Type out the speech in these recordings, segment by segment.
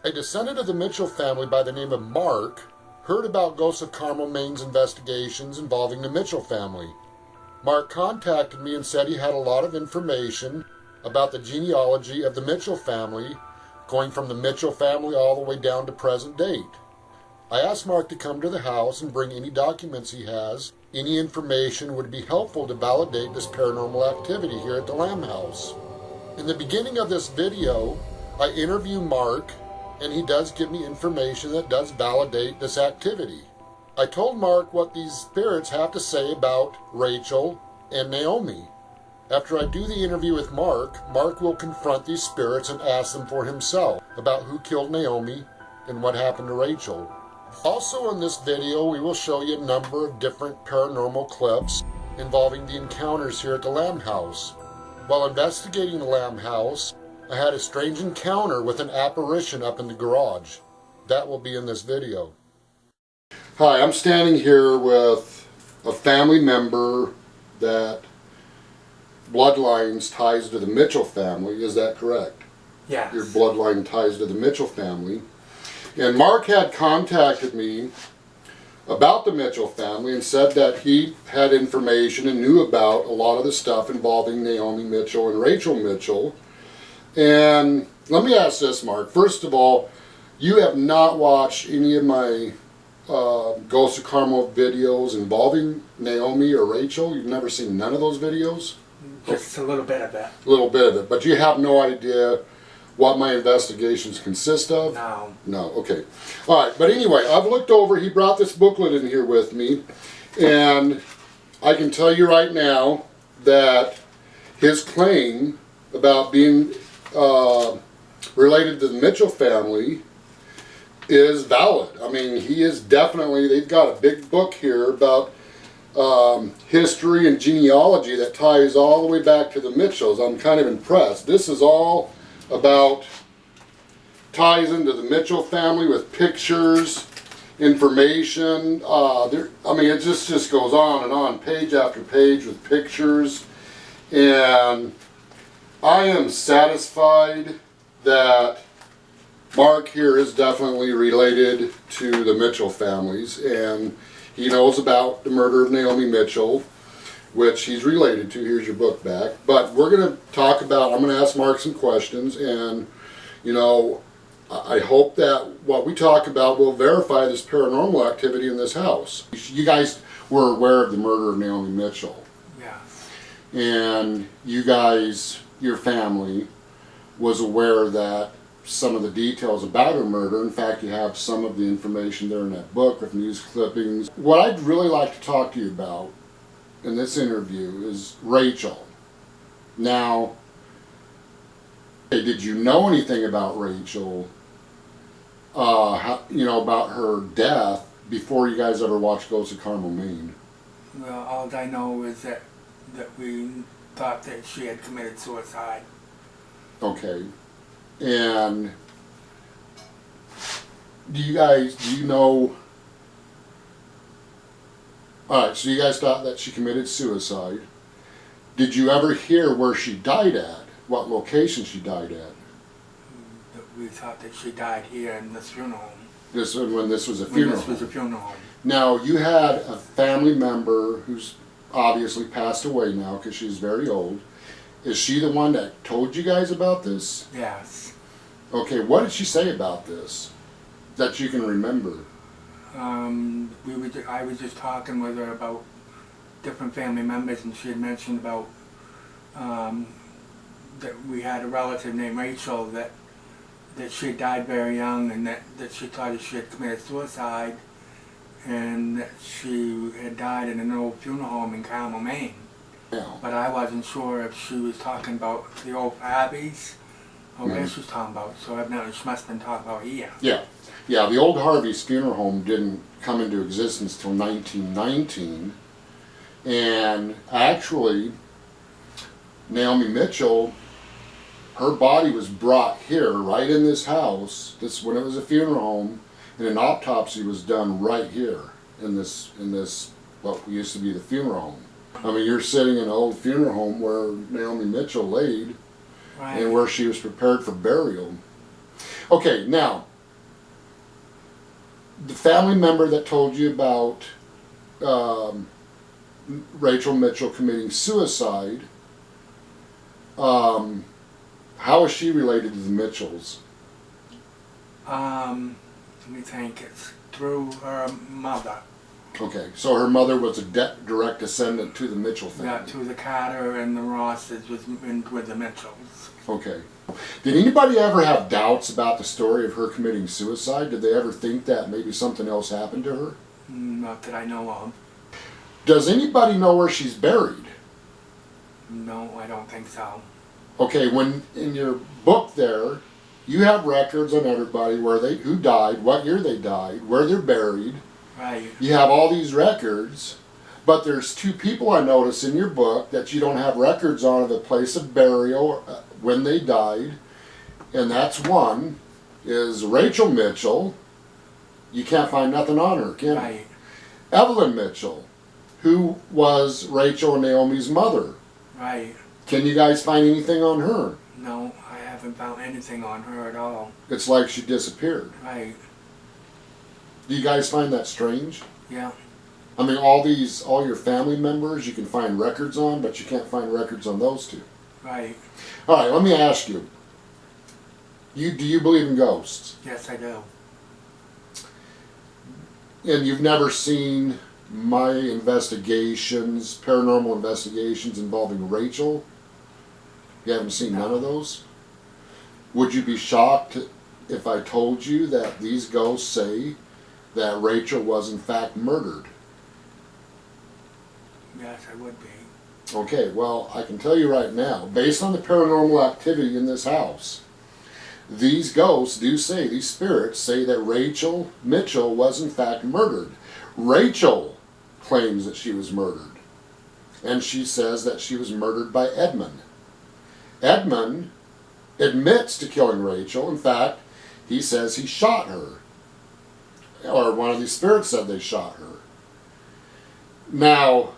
A descendant of the Mitchell family by the name of Mark heard about Ghosts of Carmel, Maine's investigations involving the Mitchell family. Mark contacted me and said he had a lot of information about the genealogy of the Mitchell family, going from the Mitchell family all the way down to present date. I asked Mark to come to the house and bring any documents he has. Any information would be helpful to validate this paranormal activity here at the Lamb House. In the beginning of this video, I interview Mark, and he does give me information that does validate this activity. I told Mark what these spirits have to say about Rachel and Naomi. After I do the interview with Mark, Mark will confront these spirits and ask them for himself about who killed Naomi and what happened to Rachel. Also in this video, we will show you a number of different paranormal clips involving the encounters here at the Lamb House. While investigating the Lamb House, I had a strange encounter with an apparition up in the garage. That will be in this video. Hi, I'm standing here with a family member that bloodlines ties to the Mitchell family. Is that correct? Yes. Your bloodline ties to the Mitchell family. And Mark had contacted me about the Mitchell family and said that he had information and knew about a lot of the stuff involving Naomi Mitchell and Rachel Mitchell. And let me ask this, Mark. First of all, you have not watched any of my Ghosts of Carmel videos involving Naomi or Rachel? You've never seen none of those videos? Just a little bit of it. A little bit of it. But you have no idea what my investigations consist of? No. No, okay. All right, but anyway, I've looked over, he brought this booklet in here with me, and I can tell you right now that his claim about being related to the Mitchell family is valid. I mean, he is definitely, they've got a big book here about history and genealogy that ties all the way back to the Mitchells. I'm kind of impressed. This is all about, ties into the Mitchell family with pictures, information. I mean, it just goes on, page after page with pictures. And I am satisfied that Mark here is definitely related to the Mitchell families, and he knows about the murder of Naomi Mitchell, which he's related to. Here's your book back. But we're going to talk about, I'm going to ask Mark some questions, and, you know, I hope that what we talk about will verify this paranormal activity in this house. You guys were aware of the murder of Naomi Mitchell. Yeah. And you guys, your family, was aware that some of the details about her murder, in fact, you have some of the information there in that book with news clippings. What I'd really like to talk to you about in this interview is Rachel. Now, did you know anything about Rachel, you know, about her death before you guys ever watched Ghosts of Carmel, Maine? Well, all I know is that we thought that she had committed suicide. Okay. And do you know, alright, so you guys thought that she committed suicide. Did you ever hear where she died at? What location she died at? We thought that she died here in this funeral home. When this was a funeral home? When this was a funeral home. Now, you had a family member who's obviously passed away now because she's very old. Is she the one that told you guys about this? Yes. Okay, what did she say about this that you can remember? I was just talking with her about different family members, and she had mentioned about that we had a relative named Rachel that she had died very young, and that she thought that she had committed suicide, and that she had died in an old funeral home in Carmel, Maine. Yeah. But I wasn't sure if she was talking about the old Harveys or where she was talking about, so evidently she must have been talking about here. Yeah. Yeah, the old Harvey's funeral home didn't come into existence till 1919, and actually Naomi Mitchell, her body was brought here, right in this house, when it was a funeral home, and an autopsy was done right here in this what used to be the funeral home. I mean, you're sitting in an old funeral home where Naomi Mitchell laid, Right. and where she was prepared for burial. Okay, now, the family member that told you about Rachel Mitchell committing suicide, how is she related to the Mitchells? Let me think. It's through her mother. Okay, so her mother was a direct descendant to the Mitchell family. Yeah, to the Carter and the Rosses with the Mitchells. Okay. Did anybody ever have doubts about the story of her committing suicide? Did they ever think that maybe something else happened to her? Not that I know of. Does anybody know where she's buried? No, I don't think so. Okay, when in your book there, you have records on everybody who died, what year they died, where they're buried. Right. You have all these records, but there's two people I notice in your book that you don't have records on of the place of burial when they died, and that's one is Rachel Mitchell. You can't find nothing on her, can you? Right. Evelyn Mitchell, who was Rachel and Naomi's mother. Right. Can you guys find anything on her? No, I haven't found anything on her at all. It's like she disappeared. Right. Do you guys find that strange? Yeah. I mean, all your family members you can find records on, but you can't find records on those two. Right. All right, let me ask you. Do you believe in ghosts? Yes, I do. And you've never seen my investigations, paranormal investigations involving Rachel? You haven't seen none of those? Would you be shocked if I told you that these ghosts say that Rachel was in fact murdered? Yes, I would be. Okay, well, I can tell you right now, based on the paranormal activity in this house, these ghosts do say, these spirits say that Rachel Mitchell was in fact murdered. Rachel claims that she was murdered. And she says that she was murdered by Edmund. Edmund admits to killing Rachel. In fact, he says he shot her. Or one of these spirits said they shot her. Now,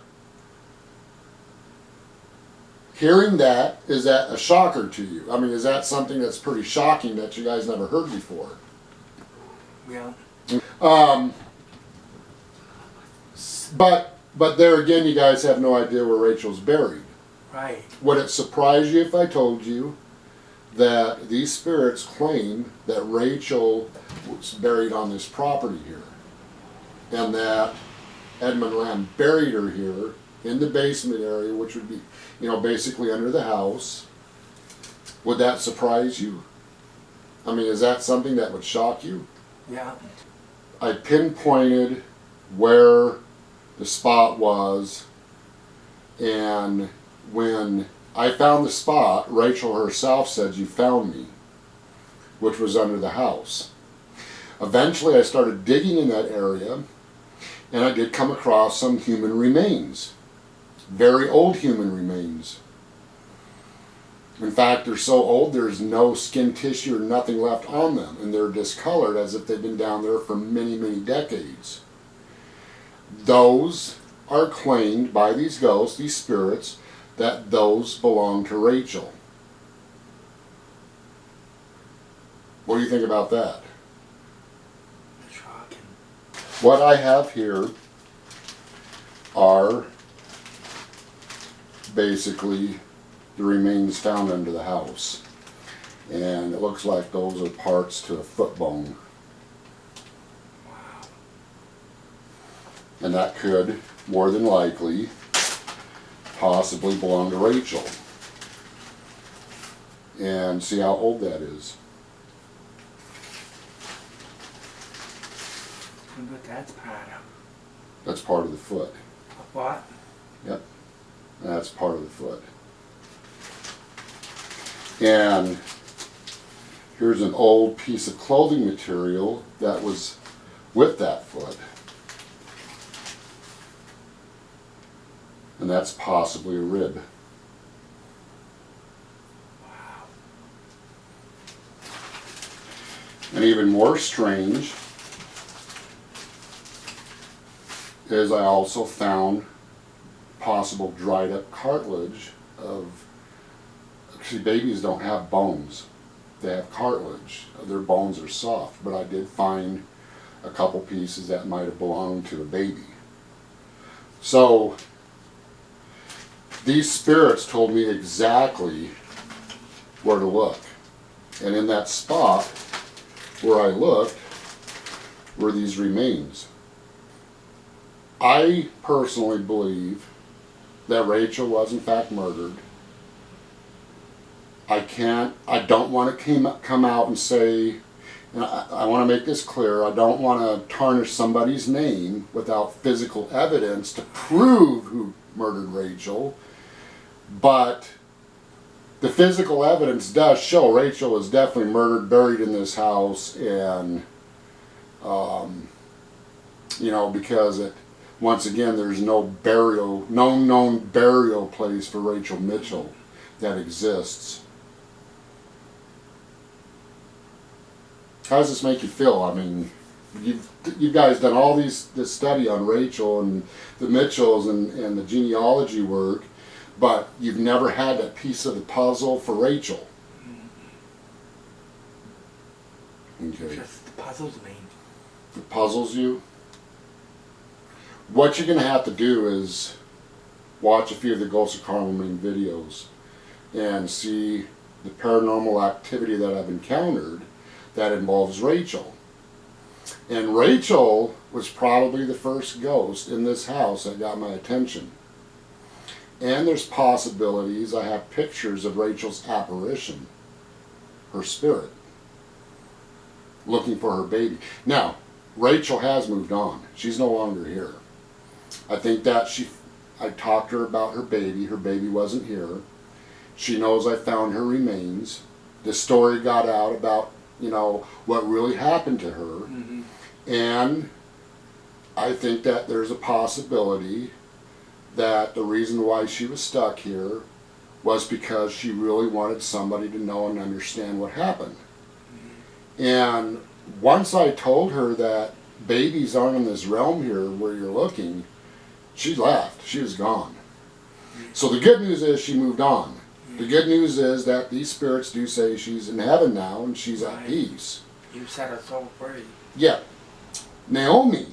hearing that, is that a shocker to you? I mean, is that something that's pretty shocking that you guys never heard before? Yeah. But there again, you guys have no idea where Rachel's buried. Right. Would it surprise you if I told you that these spirits claim that Rachel was buried on this property here, and that Edmund Lamb buried her here in the basement area, which would be, basically under the house? Would that surprise you? I mean, is that something that would shock you? Yeah. I pinpointed where the spot was, and when I found the spot, Rachel herself said, "You found me," which was under the house. Eventually I started digging in that area, and I did come across some human remains. Very old human remains. In fact, they're so old there's no skin tissue or nothing left on them, and they're discolored as if they've been down there for many, many decades. Those are claimed by these ghosts, these spirits, that those belong to Rachel. What do you think about that? Shocking. What I have here are basically the remains found under the house. And it looks like those are parts to a foot bone. Wow. And that could, more than likely, possibly belong to Rachel. And see how old that is. But that's part of. That's part of the foot. What? Yep. That's part of the foot. And here's an old piece of clothing material that was with that foot. And that's possibly a rib. Wow. And even more strange is I also found possible dried up cartilage of, actually babies don't have bones, they have cartilage, their bones are soft, but I did find a couple pieces that might have belonged to a baby. So these spirits told me exactly where to look. And in that spot where I looked were these remains. I personally believe that Rachel was in fact murdered. I don't want to come out and say, and I want to make this clear, I don't want to tarnish somebody's name without physical evidence to prove who murdered Rachel, but the physical evidence does show Rachel was definitely murdered, buried in this house, and, you know, because once again, there's no known burial place for Rachel Mitchell that exists. How does this make you feel? I mean, you guys done all this study on Rachel and the Mitchells and the genealogy work, but you've never had that piece of the puzzle for Rachel. Okay. Just the puzzles me. It puzzles you? What you're going to have to do is watch a few of the Ghosts of Carmel main videos and see the paranormal activity that I've encountered that involves Rachel. And Rachel was probably the first ghost in this house that got my attention. And there's possibilities, I have pictures of Rachel's apparition, her spirit, looking for her baby. Now, Rachel has moved on. She's no longer here. I think that I talked to her about her baby. Her baby wasn't here. She knows I found her remains. The story got out about, you know, what really happened to her. Mm-hmm. And I think that there's a possibility that the reason why she was stuck here was because she really wanted somebody to know and understand what happened. Mm-hmm. And once I told her that babies aren't in this realm here where you're looking, she left. She was gone. Mm-hmm. So the good news is she moved on. The good news is that these spirits do say she's in heaven now and she's at peace. You set her soul free. Yeah. Naomi.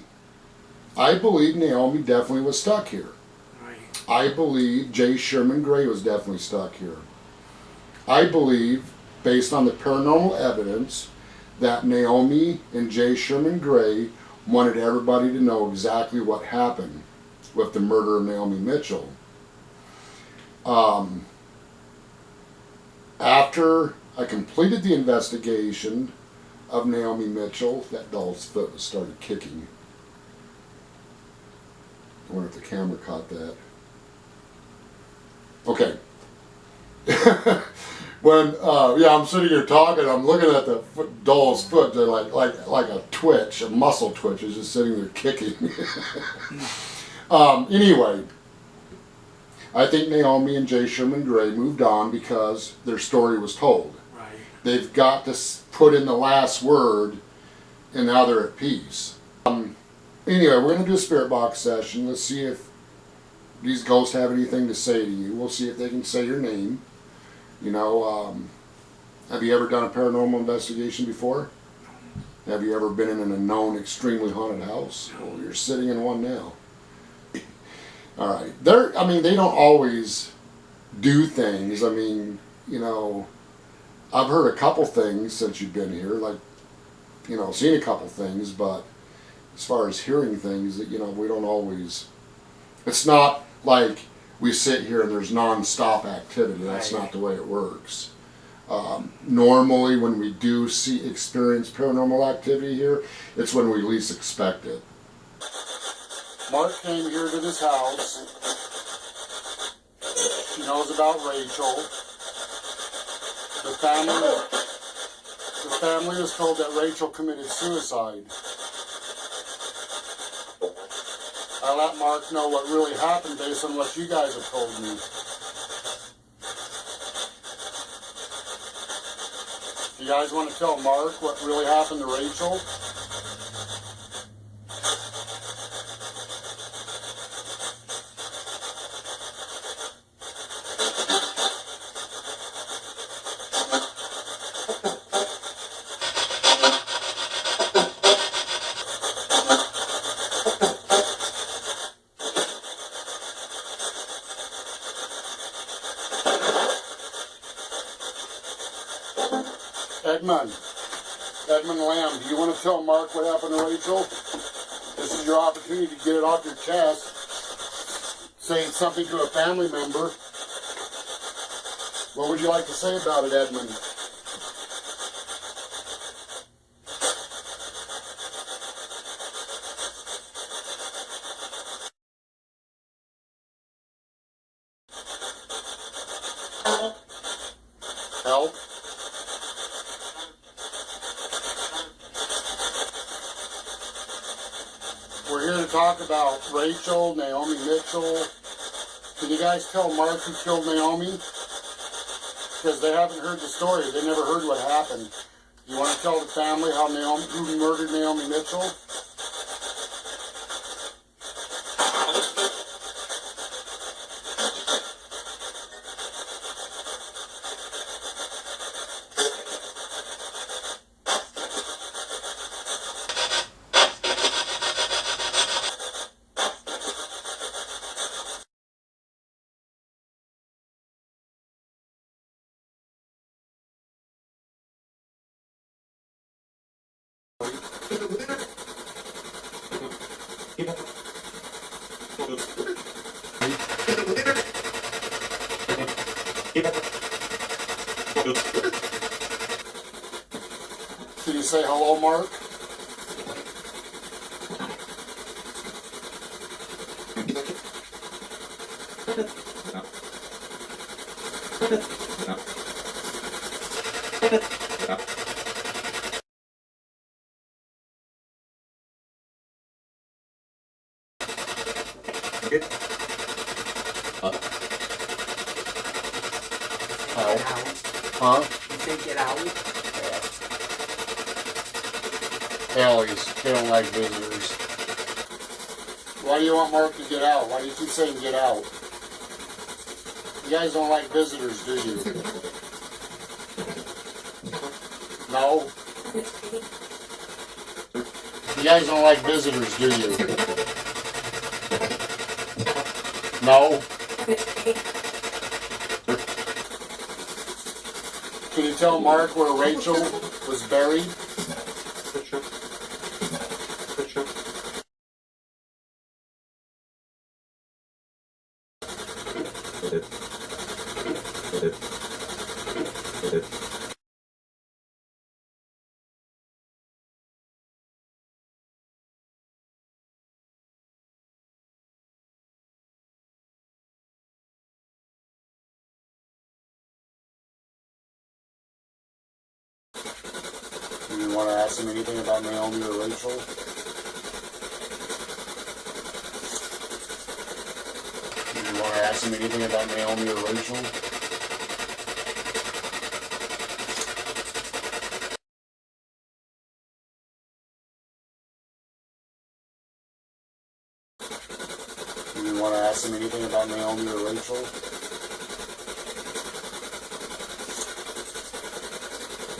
I believe Naomi definitely was stuck here. Right. I believe J. Sherman Gray was definitely stuck here. I believe, based on the paranormal evidence, that Naomi and J. Sherman Gray wanted everybody to know exactly what happened with the murder of Naomi Mitchell. After I completed the investigation of Naomi Mitchell, that doll's foot started kicking. I wonder if the camera caught that. Okay. I'm sitting here talking, I'm looking at the doll's foot, they're like a twitch, a muscle twitch, is just sitting there kicking. Anyway. I think Naomi and J. Sherman Gray moved on because their story was told. Right. They've got to put in the last word, and now they're at peace. Anyway, we're going to do a spirit box session. Let's see if these ghosts have anything to say to you. We'll see if they can say your name. You know, have you ever done a paranormal investigation before? Have you ever been in a known extremely haunted house? Well, you're sitting in one now. All right. They don't always do things. I mean, you know, I've heard a couple things since you've been here, like, you know, seen a couple things, but as far as hearing things, you know, we don't always, it's not like we sit here and there's non-stop activity. That's not the way it works. Normally, when we do experience paranormal activity here, it's when we least expect it. Mark came here to this house. She knows about Rachel. The family was told that Rachel committed suicide. I let Mark know what really happened based on what you guys have told me. You guys want to tell Mark what really happened to Rachel? Edmund Lamb, do you want to tell Mark what happened to Rachel? This is your opportunity to get it off your chest. Saying something to a family member. What would you like to say about it, Edmund? Help? We're here to talk about Rachel, Naomi Mitchell. Can you guys tell Mark who killed Naomi? Because they haven't heard the story. They never heard what happened. You want to tell the family how who murdered Naomi Mitchell? Can you say hello, Mark? Huh? You think get out? Alleys. They don't like visitors. Why do you want Mark to get out? Why do you keep saying get out? You guys don't like visitors, do you? No? You guys don't like visitors, do you? No? Can you tell Mark where Rachel was buried? Do you want to ask him anything about Naomi or Rachel? Do you want to ask him anything about Naomi or Rachel? Do you want to ask him anything about Naomi or Rachel?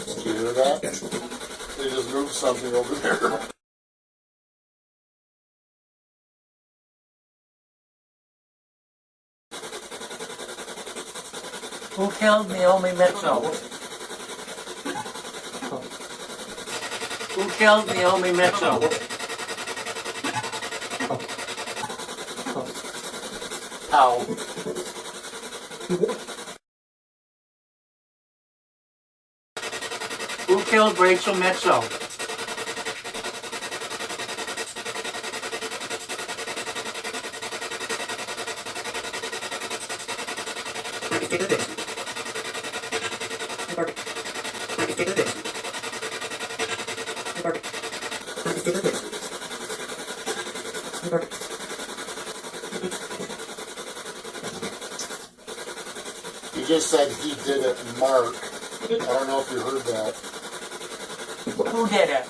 Did you hear that? They just moved something over there. Who killed Naomi Mitchell? Who killed Naomi Mitchell? How? Who killed Rachel Mitchell? He just said he did it, Mark. I don't know if you heard that. Who did it?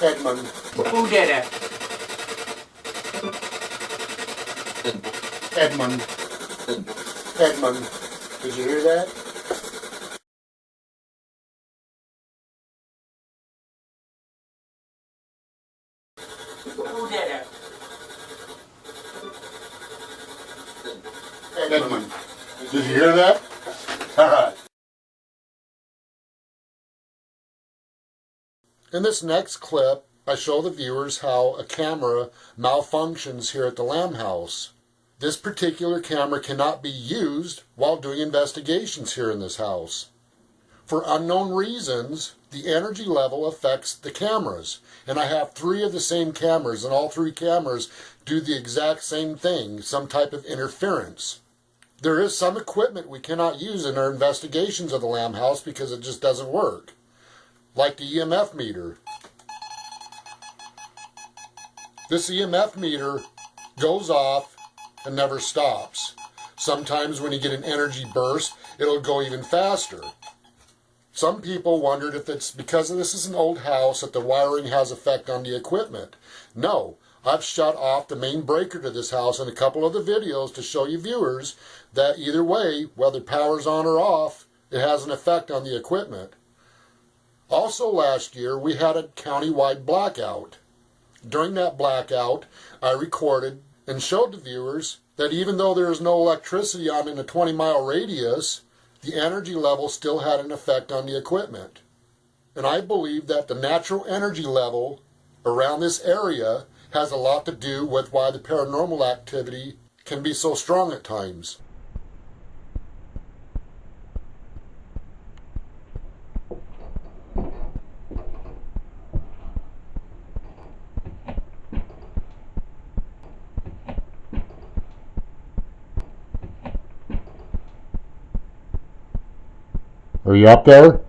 Edmund. Who did it? Edmund. Edmund. Did you hear that? Who did it? Edmund. Did you hear that? Alright. In this next clip, I show the viewers how a camera malfunctions here at the Lamb House. This particular camera cannot be used while doing investigations here in this house. For unknown reasons, the energy level affects the cameras. And I have 3 of the same cameras, and all 3 cameras do the exact same thing, some type of interference. There is some equipment we cannot use in our investigations of the Lamb House because it just doesn't work. Like the EMF meter. This EMF meter goes off and never stops. Sometimes when you get an energy burst, it'll go even faster. Some people wondered if it's because this is an old house that the wiring has effect on the equipment. No, I've shut off the main breaker to this house in a couple of the videos to show you viewers that either way, whether power's on or off, it has an effect on the equipment. Also last year, we had a county-wide blackout. During that blackout, I recorded and showed the viewers that even though there is no electricity on in a 20-mile radius, the energy level still had an effect on the equipment. And I believe that the natural energy level around this area has a lot to do with why the paranormal activity can be so strong at times. Are you up there?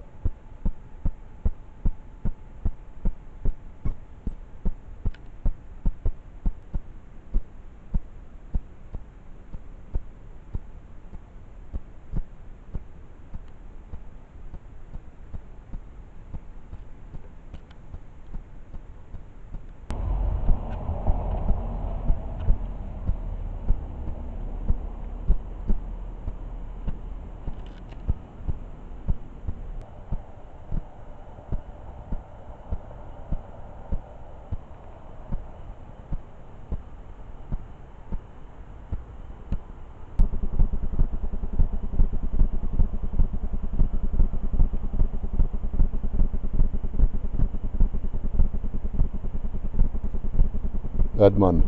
Edmund.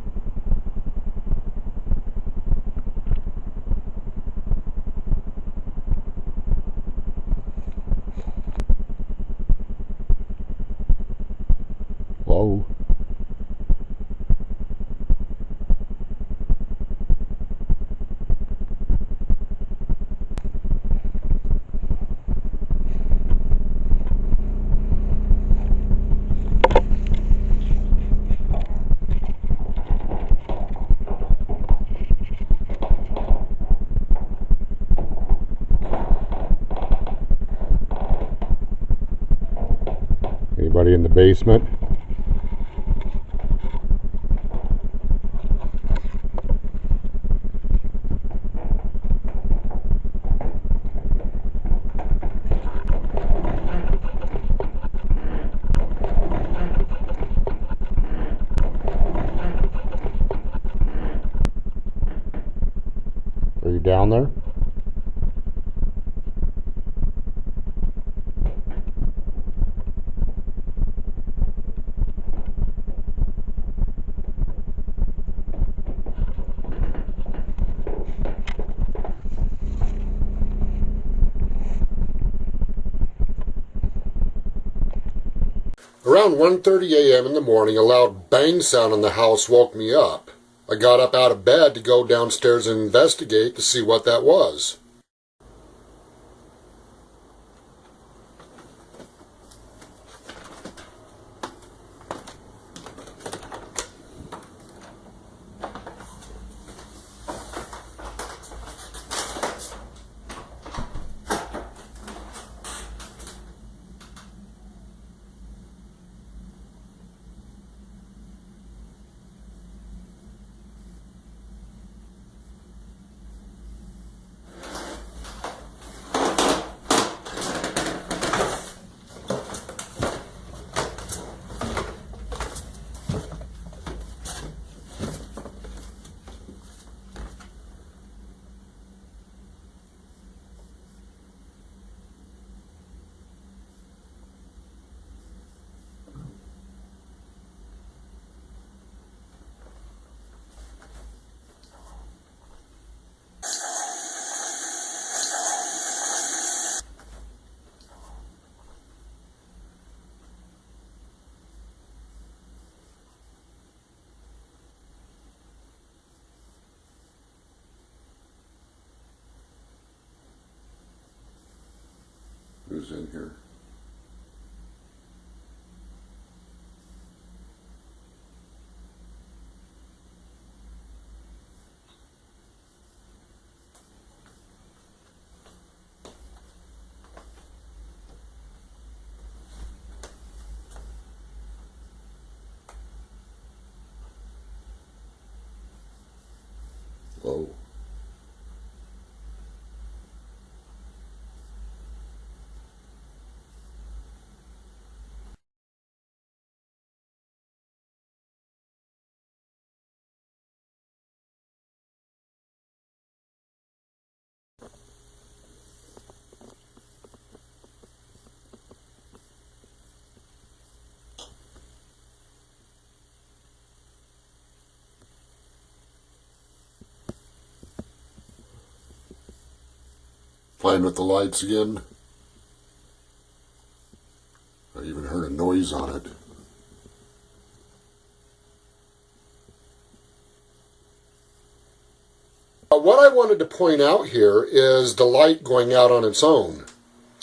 Whoa. Anybody in the basement? Are you down there? Around 1:30 a.m. in the morning, a loud bang sound in the house woke me up. I got up out of bed to go downstairs and investigate to see what that was. Who's in here? Whoa. Playing with the lights again. I even heard a noise on it. What I wanted to point out here is the light going out on its own.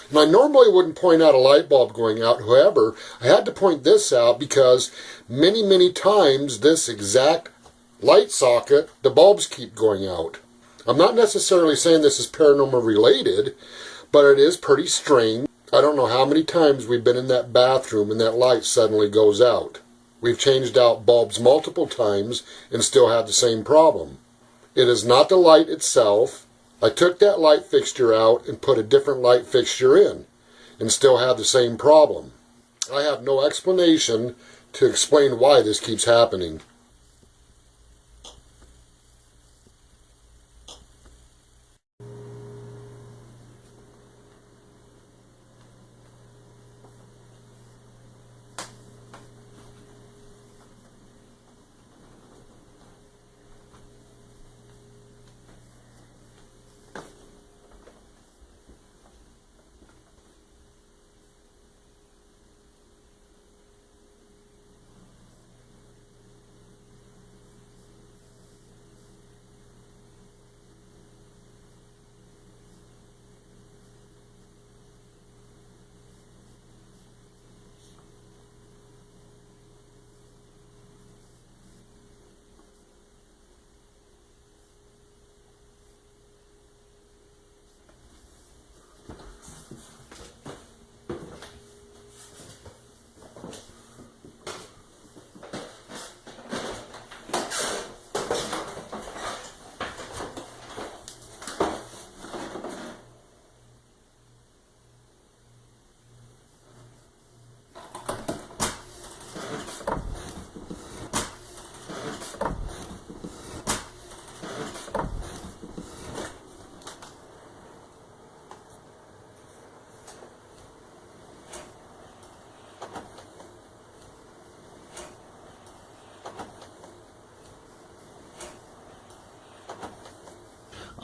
And I normally wouldn't point out a light bulb going out. However, I had to point this out because many times this exact light socket, the bulbs keep going out. I'm not necessarily saying this is paranormal related, but it is pretty strange. I don't know how many times we've been in that bathroom and that light suddenly goes out. We've changed out bulbs multiple times and still have the same problem. It is not the light itself. I took that light fixture out and put a different light fixture in and still have the same problem. I have no explanation to explain why this keeps happening.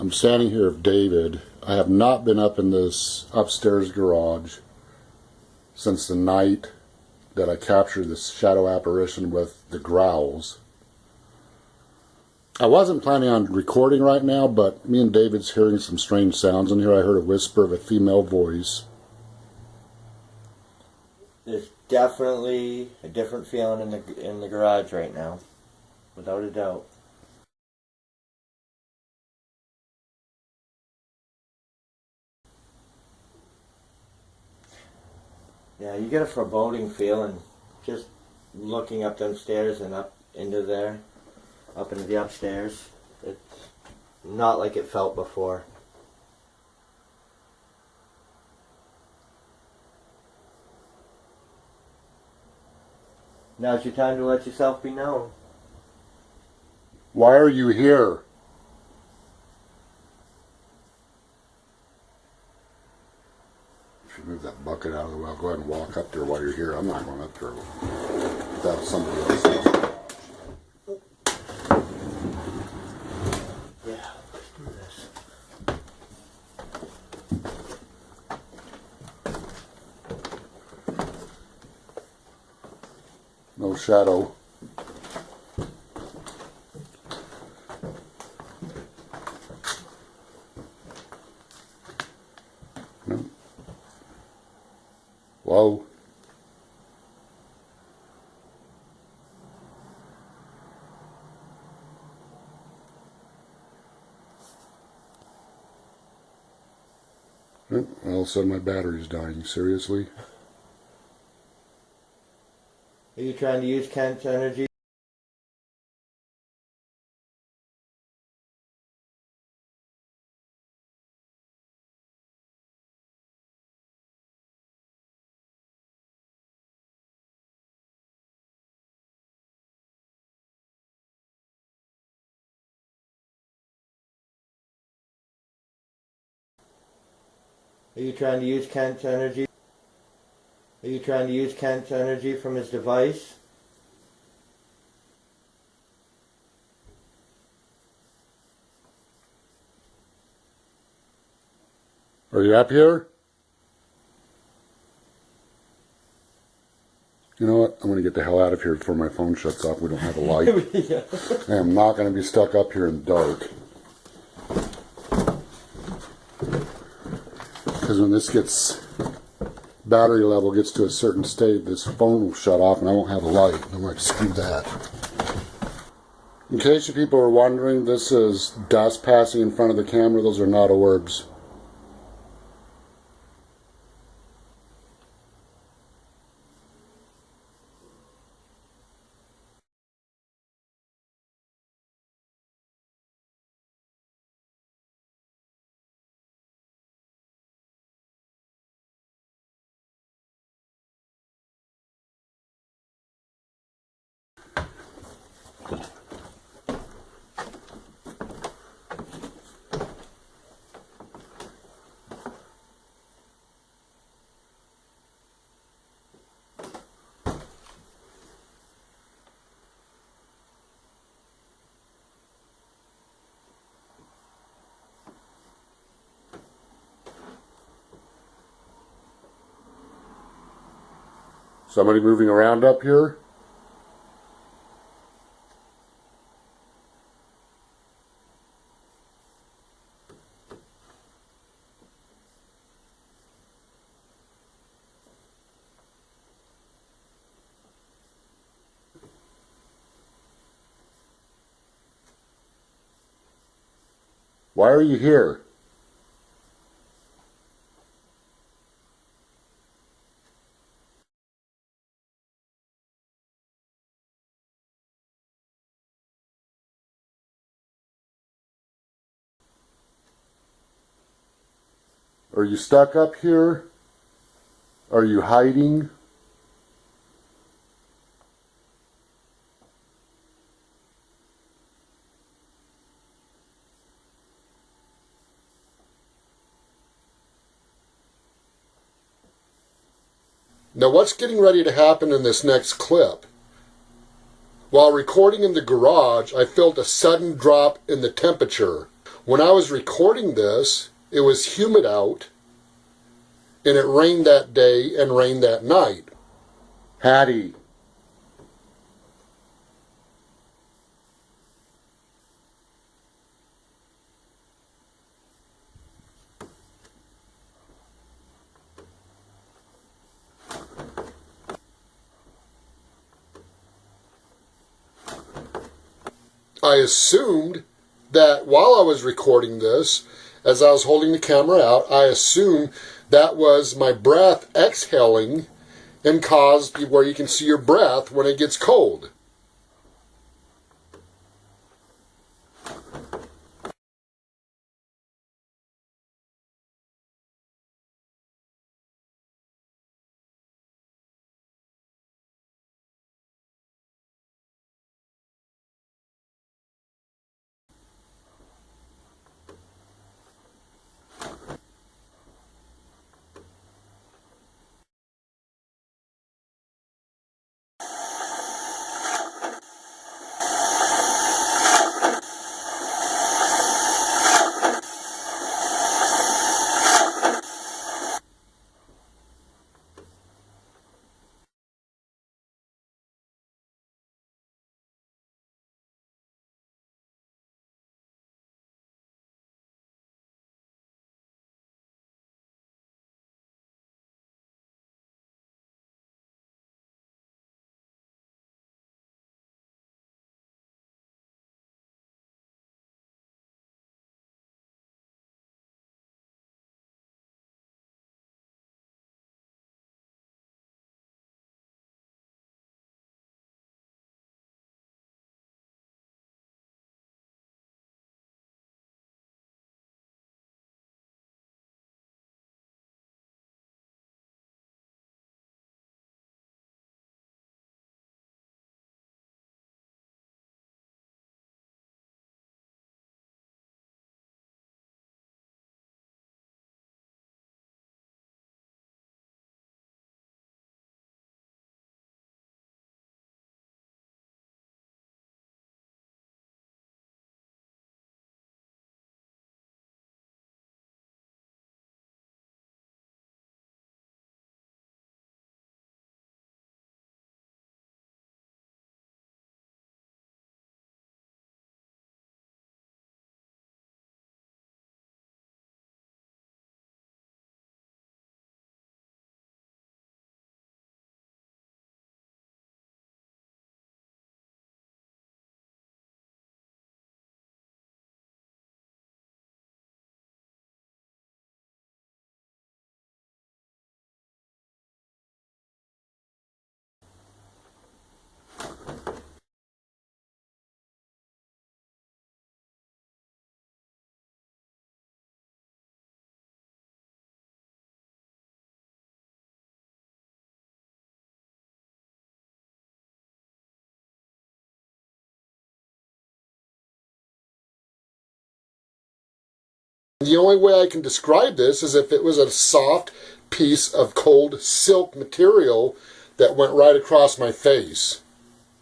I'm standing here with David. I have not been up in this upstairs garage since the night that I captured this shadow apparition with the growls. I wasn't planning on recording right now, but me and David's hearing some strange sounds in here. I heard a whisper of a female voice. There's definitely a different feeling in the garage right now, without a doubt. Yeah, you get a foreboding feeling just looking up them stairs and up into there, up into the upstairs. It's not like it felt before. Now's your time to let yourself be known. Why are you here? Move that bucket out of the way. I'll go ahead and walk up there while you're here. I'm not going up there without somebody else. Yeah, let's do this. No shadow. No. All of a sudden my battery's dying. Seriously? Are you trying to use Kent's energy? Are you trying to use Kent's energy? Are you trying to use Kent's energy from his device? Are you up here? You know what? I'm going to get the hell out of here before my phone shuts off. We don't have a light. Yeah. I am not going to be stuck up here in the dark. Because when this battery level gets to a certain state, this phone will shut off and I won't have a light. I'm going to screw that. In case you people are wondering, this is dust passing in front of the camera. Those are not orbs. Somebody moving around up here? Why are you here? Are you stuck up here? Are you hiding? Now what's getting ready to happen in this next clip? While recording in the garage, I felt a sudden drop in the temperature. When I was recording this, it was humid out, and it rained that day and rained that night. Hattie. I assumed that while I was recording this, as I was holding the camera out, I assumed that was my breath exhaling and caused where you can see your breath when it gets cold. The only way I can describe this is if it was a soft piece of cold silk material that went right across my face.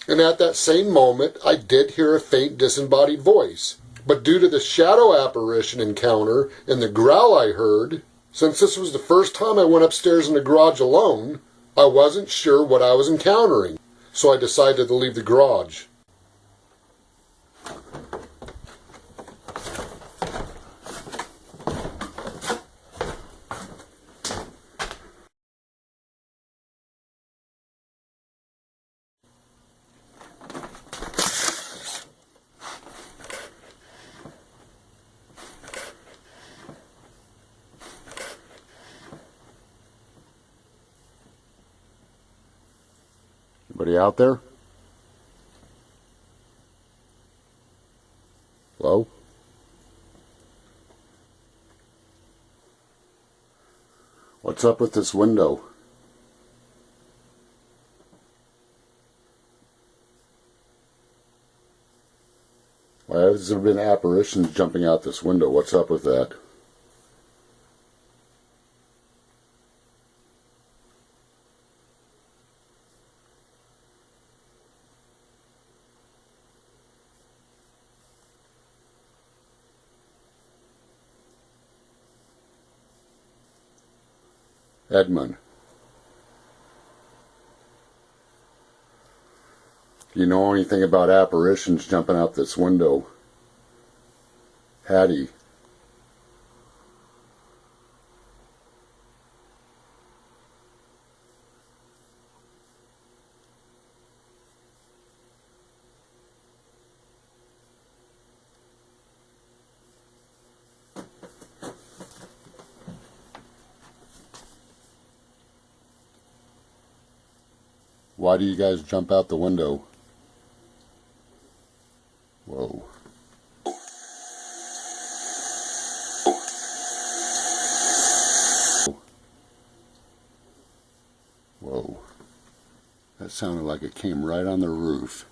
And at that same moment, I did hear a faint disembodied voice. But due to the shadow apparition encounter and the growl I heard, since this was the first time I went upstairs in the garage alone, I wasn't sure what I was encountering, so I decided to leave the garage. Anybody out there? Hello? What's up with this window? Why has there been apparitions jumping out this window? What's up with that? Edmund. Do you know anything about apparitions jumping out this window? Hattie. Why do you guys jump out the window? Whoa. Whoa. That sounded like it came right on the roof.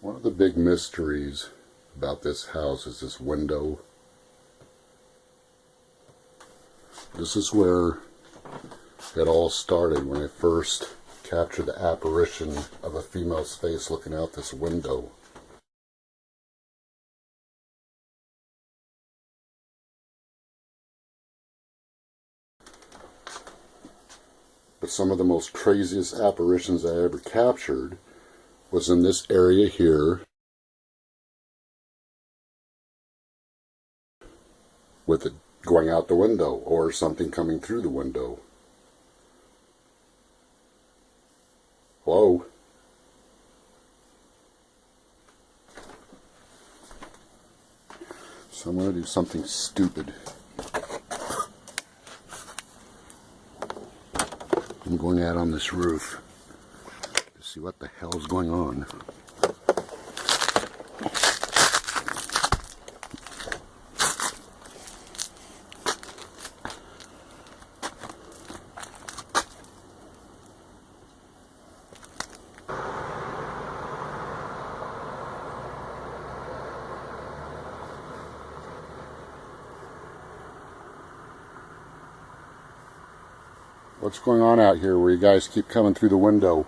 One of the big mysteries about this house is this window. This is where it all started when I first captured the apparition of a female's face looking out this window. But some of the most craziest apparitions I ever captured was in this area here, with it going out the window or something coming through the window. Hello? So I'm going to do something stupid. I'm going out on this roof to see what the hell is going on. What's going on out here where you guys keep coming through the window?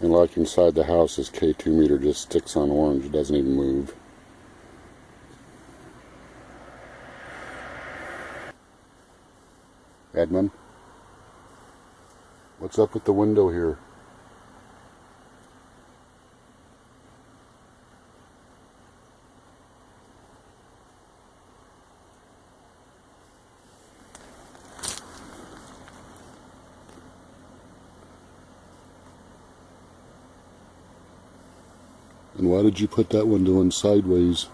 And like inside the house, this K2 meter just sticks on orange. It doesn't even move. Edmund? What's up with the window here? And why did you put that window in sideways?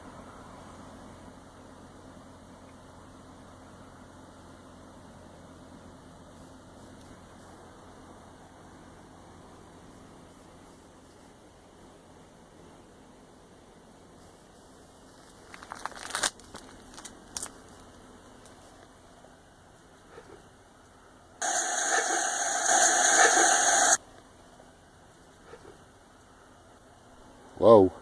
Whoa.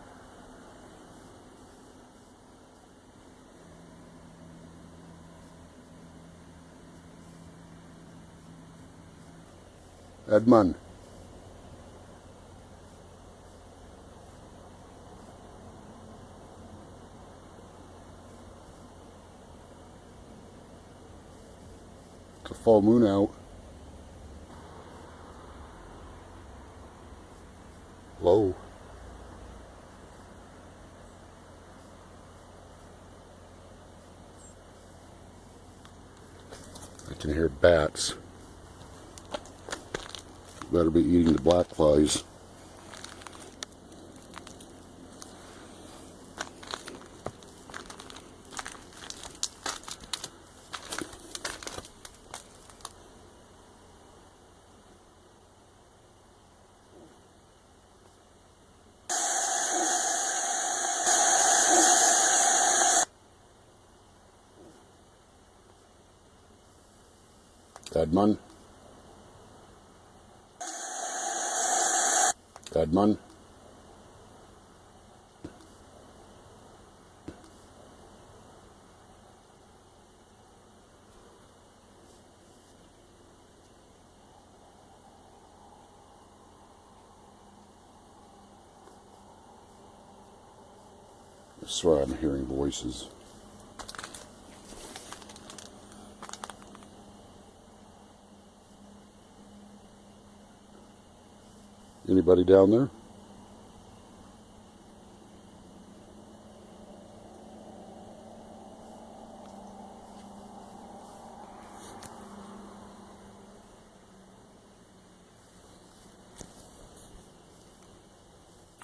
Edmund. It's a full moon out. Whoa. I can hear bats. Better be eating the black flies. Edmund. Edmund. I swear I'm hearing voices. Anybody down there?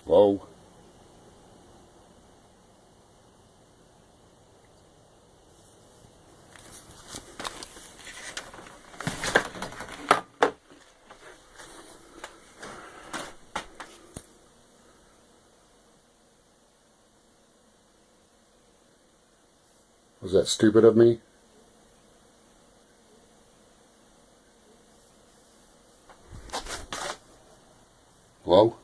Whoa. Was that stupid of me? Hello?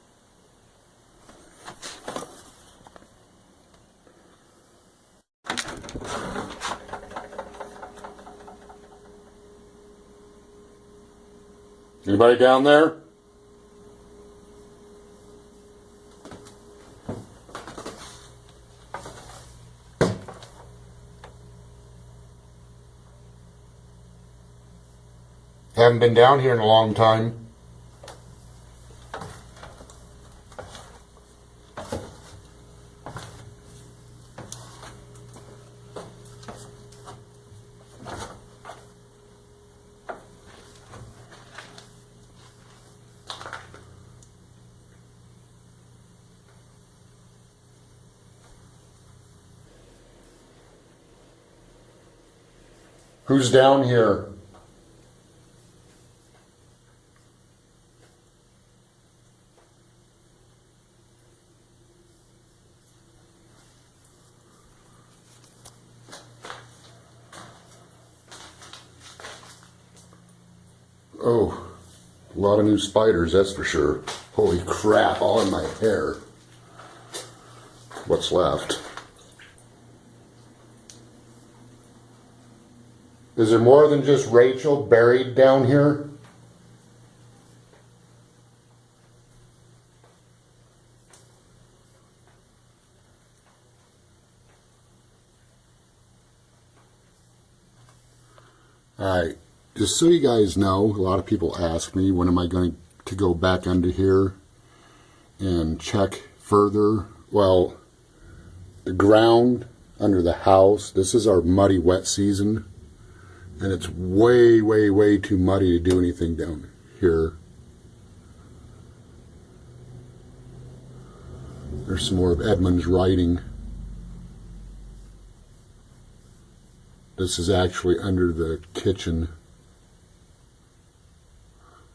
Anybody down there? Haven't been down here in a long time. Who's down here? Oh, a lot of new spiders, that's for sure. Holy crap, all in my hair. What's left? Is there more than just Rachel buried down here? Alright, just so you guys know, a lot of people ask me, when am I going to go back under here and check further? Well, the ground under the house, this is our muddy wet season, and it's way, way, way too muddy to do anything down here. There's some more of Edmund's writing. This is actually under the kitchen.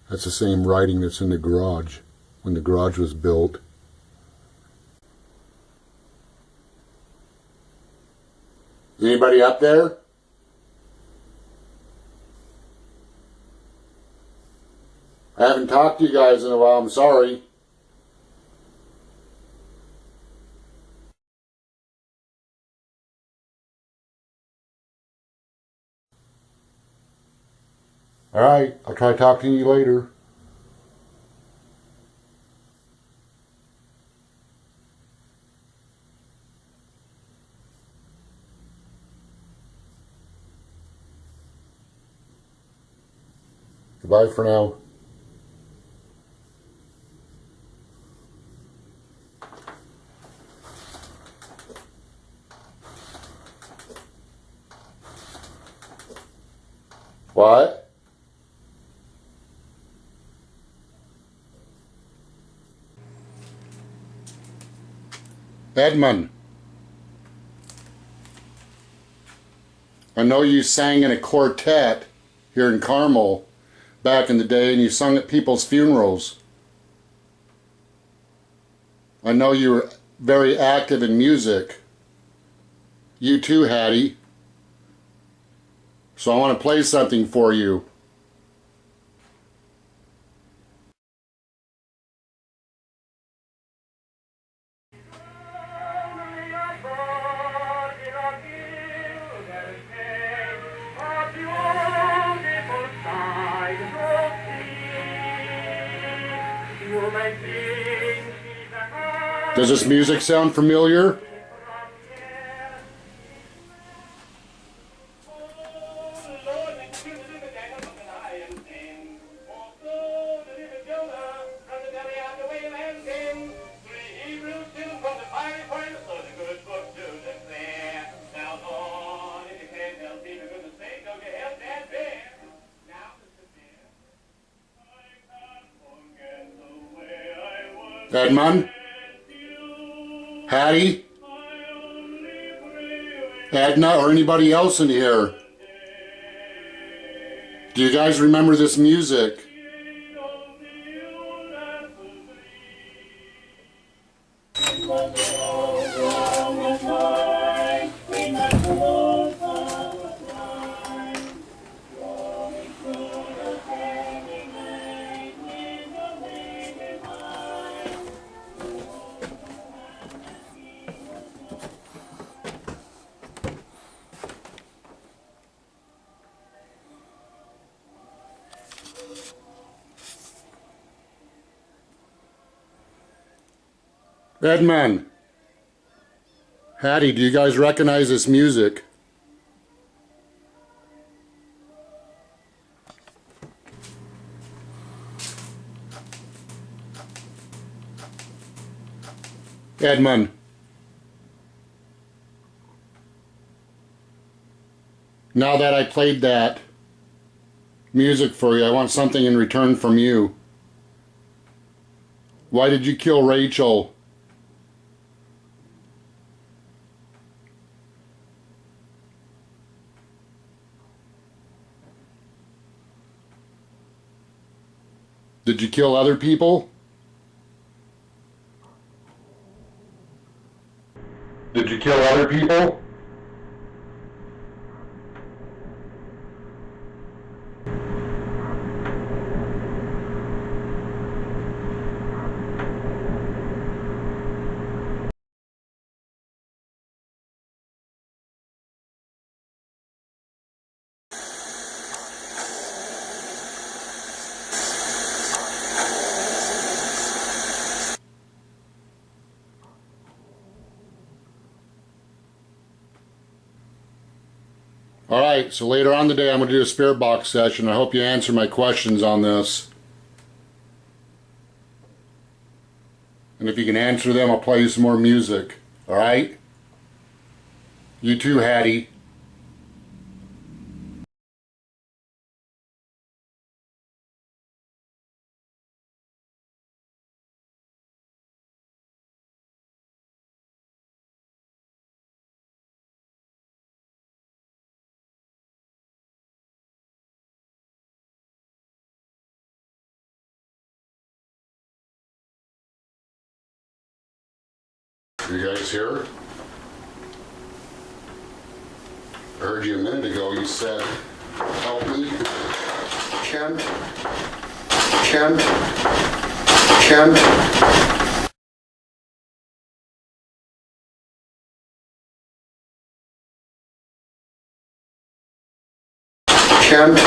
That's the same writing that's in the garage, when the garage was built. Anybody up there? I haven't talked to you guys in a while, I'm sorry. Alright, I'll try talking to you later. Goodbye for now. What? Edmund, I know you sang in a quartet here in Carmel back in the day, and you sung at people's funerals. I know you were very active in music. You too, Hattie. So I want to play something for you. Does this music sound familiar? Edmund? Hattie? Edna, or anybody else in here? Do you guys remember this music? Edmund, Hattie, do you guys recognize this music? Edmund. Now that I played that music for you, I want something in return from you. Why did you kill Rachel? Did you kill other people? Did you kill other people? Alright, so later on today I'm going to do a spirit box session. I hope you answer my questions on this. And if you can answer them, I'll play you some more music. Alright? You too, Hattie. You guys here? I heard you a minute ago. You said, help me. Kent. Kent. Kent. Kent.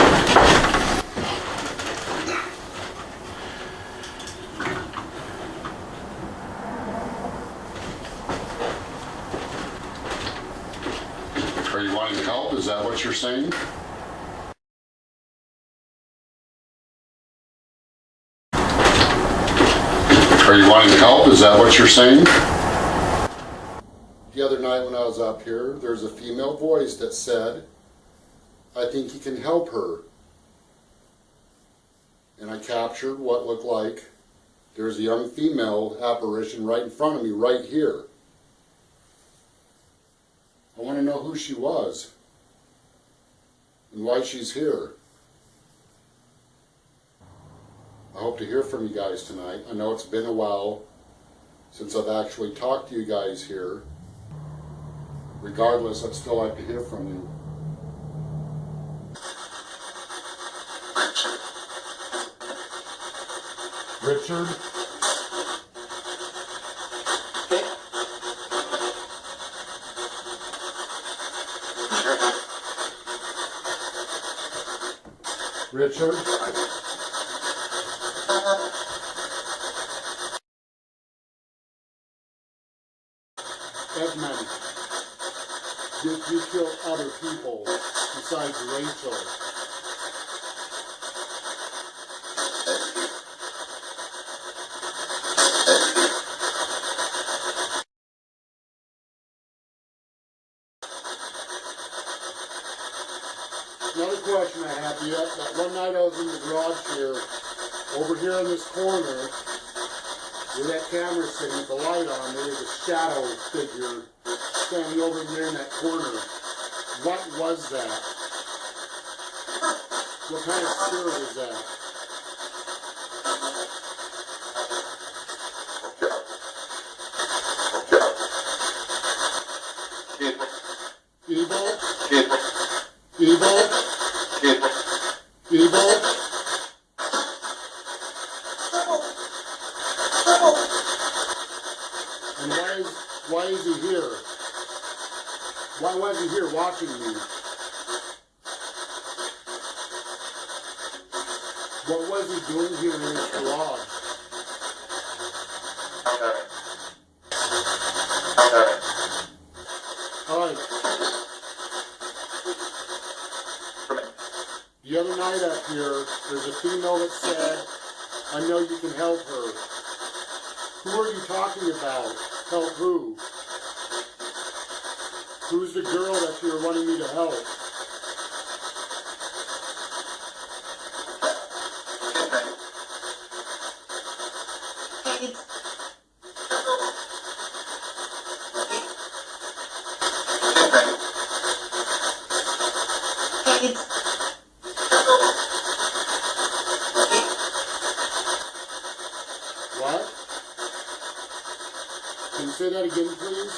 wanting help? Is that what you're saying? Are you wanting help? Is that what you're saying? The other night when I was up here, there's a female voice that said, I think you can help her. And I captured what looked like there's a young female apparition right in front of me, right here. I want to know who she was and why she's here. I hope to hear from you guys tonight. I know it's been a while since I've actually talked to you guys here. Regardless, I'd still like to hear from you. Richard? Richard? Edmund, did you kill other people besides Rachel? Another question I have for you. That one night I was in the garage here, over here in this corner, where that camera's sitting with the light on, there was a shadow figure standing over there in that corner. What was that? What kind of spirit is that? Evil? Evil? Evil? And why is he here? Why was he here watching me? What was he doing here in his garage? Alright. The other night up here, there's a female that said, I know you can help her. Who are you talking about? Help who? Who's the girl that you're wanting me to help? What? Can you say that again, please?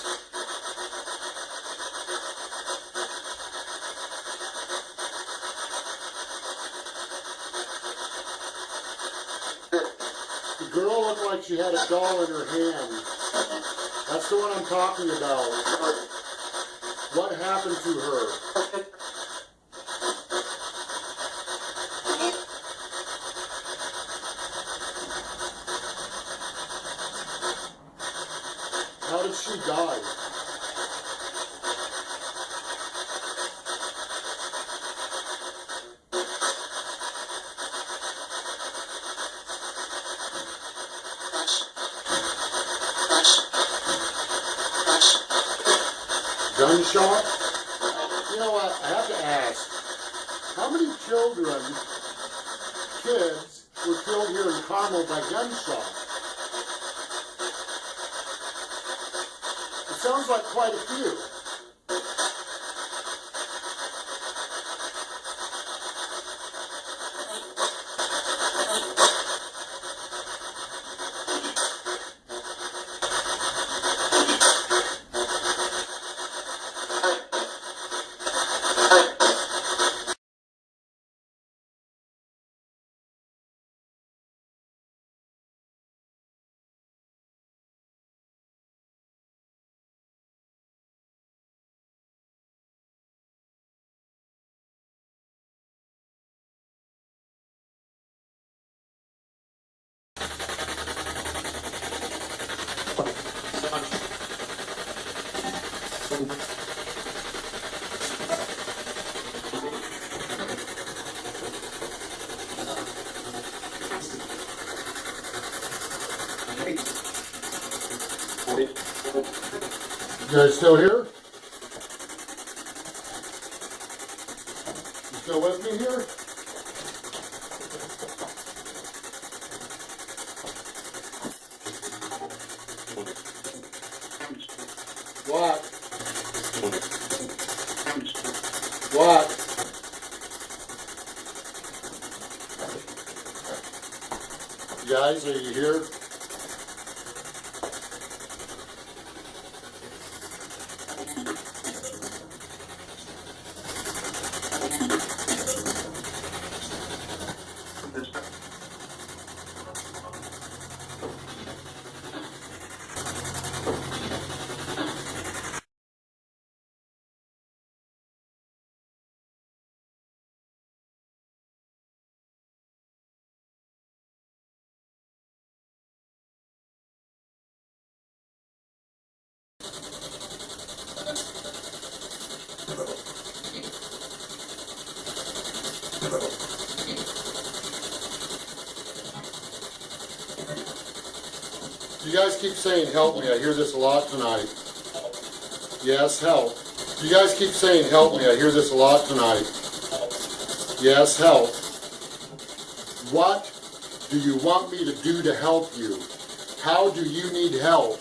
The girl looked like she had a doll in her hand. That's the one I'm talking about. What happened to her? How did she die? Gunshot? You know what, I have to ask, how many children, kids, were killed here in Carmel by gunshot? It sounds like quite a few. You guys still here? You still with me here? What? What? You guys, are you here? You guys keep saying help me. I hear this a lot tonight. Yes, help. You guys keep saying help me. I hear this a lot tonight. Yes, help. What do you want me to do to help you? How do you need help?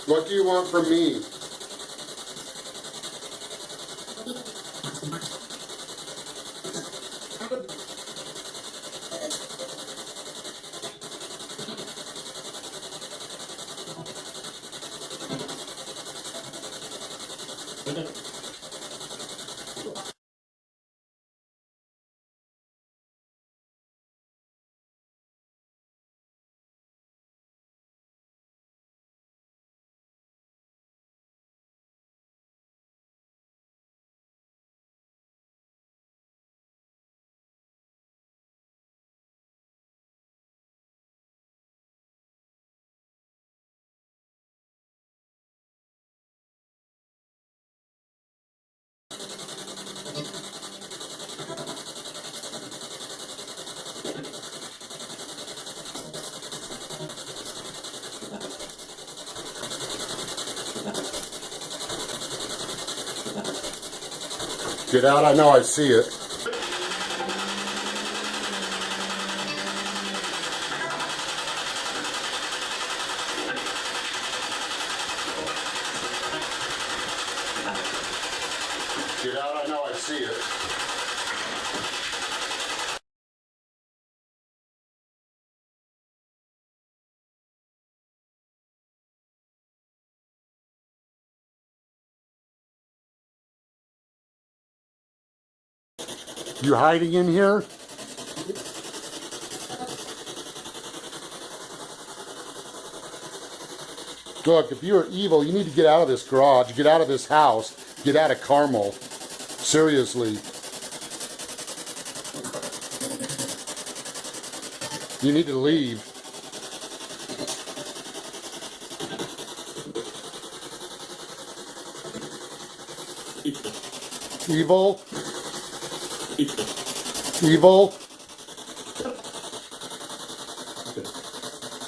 What do you want from me? Get out, I know I see it. Get out, I know I see it. You hiding in here? Look, if you're evil, you need to get out of this garage, get out of this house, get out of Carmel. Seriously. You need to leave. Evil? Evil?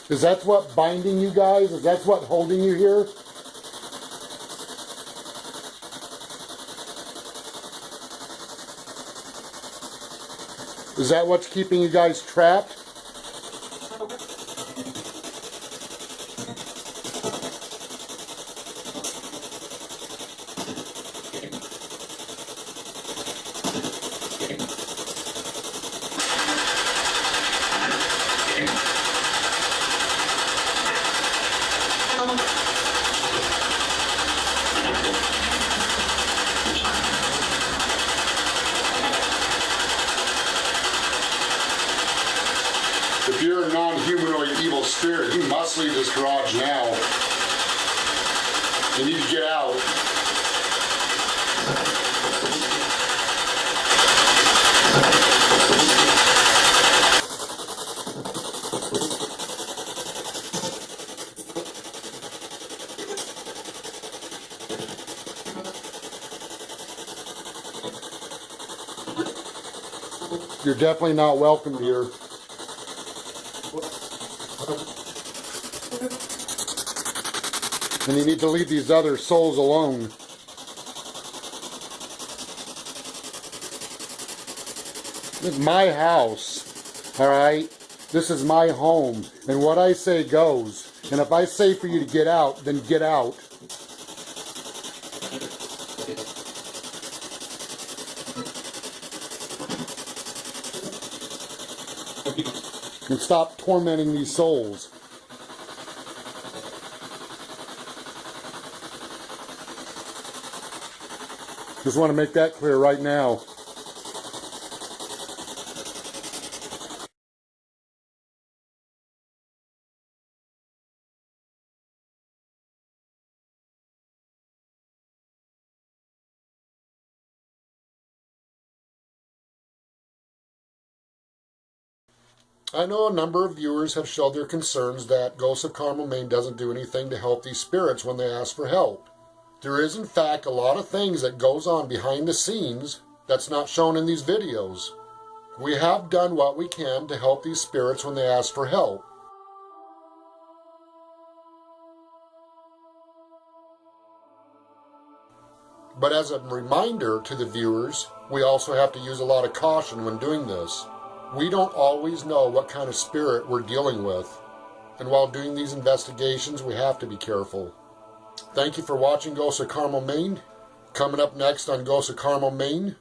Is that what binding you guys? Is that what holding you here? Is that what's keeping you guys trapped? spirit, you must leave this garage now. You need to get out. You're definitely not welcome here. And you need to leave these other souls alone. This is my house, all right? This is my home, and what I say goes. And if I say for you to get out, then get out. And stop tormenting these souls. Just want to make that clear right now. I know a number of viewers have showed their concerns that Ghosts of Carmel, Maine doesn't do anything to help these spirits when they ask for help. There is in fact a lot of things that goes on behind the scenes that's not shown in these videos. We have done what we can to help these spirits when they ask for help. But as a reminder to the viewers, we also have to use a lot of caution when doing this. We don't always know what kind of spirit we're dealing with, and while doing these investigations, we have to be careful. Thank you for watching Ghosts of Carmel, Maine. Coming up next on Ghosts of Carmel, Maine,